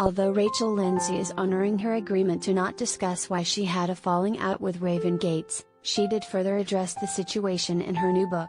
Although Rachel Lindsay is honoring her agreement to not discuss why she had a falling out with Raven Gates, she did further address the situation in her new book.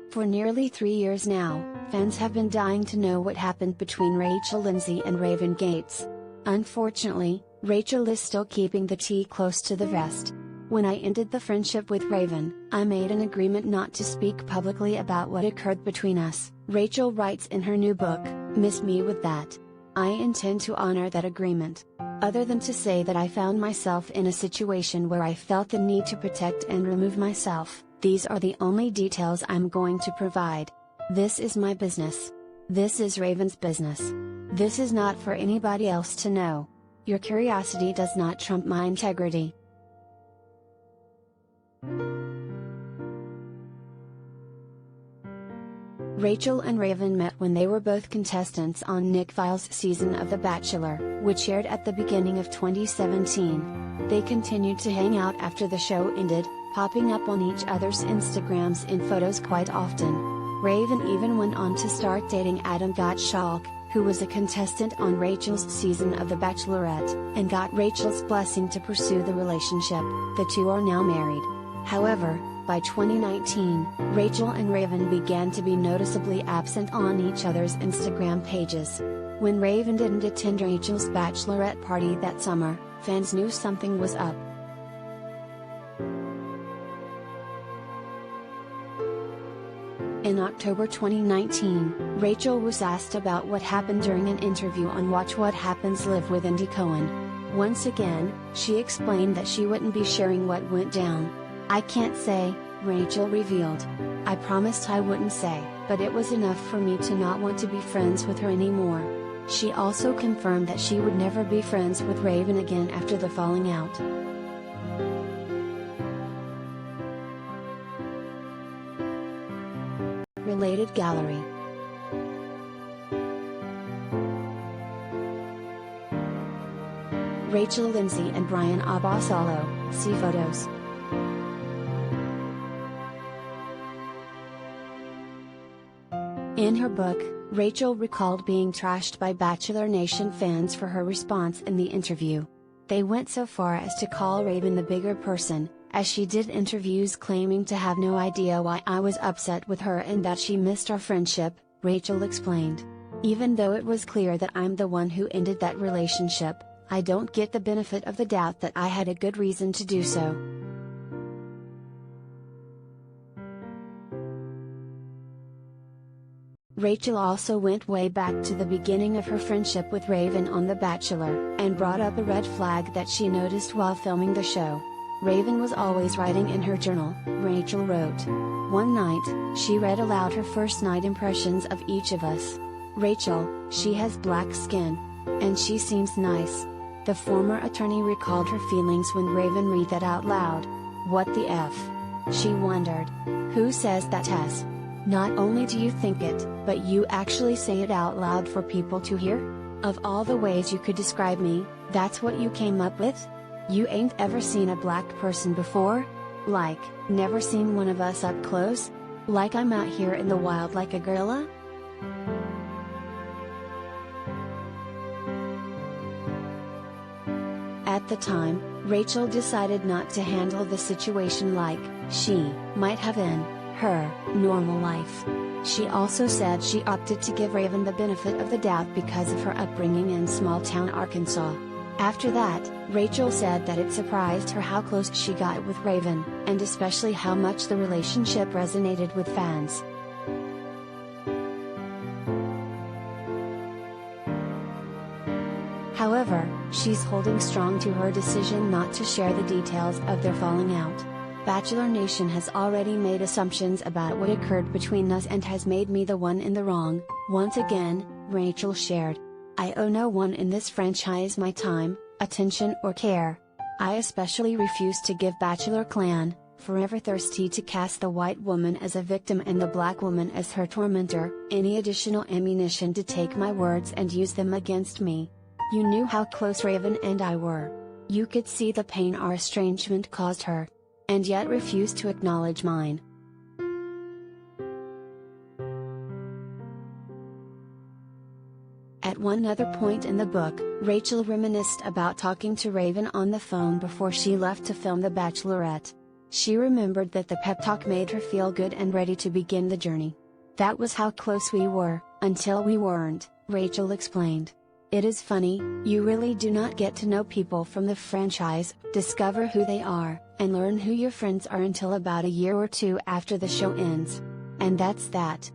For nearly 3 years now, fans have been dying to know what happened between Rachel Lindsay and Raven Gates. Unfortunately, Rachel is still keeping the tea close to the vest. When I ended the friendship with Raven, I made an agreement not to speak publicly about what occurred between us, Rachel writes in her new book, Miss Me With That. I intend to honor that agreement. Other than to say that I found myself in a situation where I felt the need to protect and remove myself, these are the only details I'm going to provide. This is my business. This is Raven's business. This is not for anybody else to know. Your curiosity does not trump my integrity. Rachel and Raven met when they were both contestants on Nick Viall's season of The Bachelor, which aired at the beginning of 2017. They continued to hang out after the show ended, popping up on each other's Instagrams in photos quite often. Raven even went on to start dating Adam Gottschalk, who was a contestant on Rachel's season of The Bachelorette, and got Rachel's blessing to pursue the relationship. The two are now married. However, by 2019, Rachel and Raven began to be noticeably absent on each other's Instagram pages. When Raven didn't attend Rachel's bachelorette party that summer, fans knew something was up. In October 2019, Rachel was asked about what happened during an interview on Watch What Happens Live with Andy Cohen. Once again, she explained that she wouldn't be sharing what went down. I can't say, Rachel revealed. I promised I wouldn't say, but it was enough for me to not want to be friends with her anymore. She also confirmed that she would never be friends with Raven again after the falling out. Related gallery. Rachel Lindsay and Brian Abasolo, see photos. In her book, Rachel recalled being trashed by Bachelor Nation fans for her response in the interview. They went so far as to call Raven the bigger person, as she did interviews claiming to have no idea why I was upset with her and that she missed our friendship, Rachel explained. Even though it was clear that I'm the one who ended that relationship, I don't get the benefit of the doubt that I had a good reason to do so. Rachel also went way back to the beginning of her friendship with Raven on The Bachelor, and brought up a red flag that she noticed while filming the show. Raven was always writing in her journal, Rachel wrote. One night, she read aloud her first night impressions of each of us. Rachel, she has black skin. And she seems nice. The former attorney recalled her feelings when Raven read that out loud. What the F? She wondered. Who says that, Tess? Not only do you think it, but you actually say it out loud for people to hear? Of all the ways you could describe me, that's what you came up with? You ain't ever seen a black person before? Like, never seen one of us up close? Like I'm out here in the wild like a gorilla? At the time, Rachel decided not to handle the situation like she might have in her normal life. She also said she opted to give Raven the benefit of the doubt because of her upbringing in small-town Arkansas. After that, Rachel said that it surprised her how close she got with Raven, and especially how much the relationship resonated with fans. However, she's holding strong to her decision not to share the details of their falling out. Bachelor Nation has already made assumptions about what occurred between us and has made me the one in the wrong. Once again, Rachel shared. I owe no one in this franchise my time, attention or care. I especially refuse to give Bachelor Clan, forever thirsty to cast the white woman as a victim and the black woman as her tormentor, any additional ammunition to take my words and use them against me. You knew how close Raven and I were. You could see the pain our estrangement caused her. And yet refused to acknowledge mine. At one other point in the book, Rachel reminisced about talking to Raven on the phone before she left to film The Bachelorette. She remembered that the pep talk made her feel good and ready to begin the journey. "That was how close we were, until we weren't," Rachel explained. "It is funny, you really do not get to know people from the franchise, discover who they are, and learn who your friends are until about a year or two after the show ends. And that's that."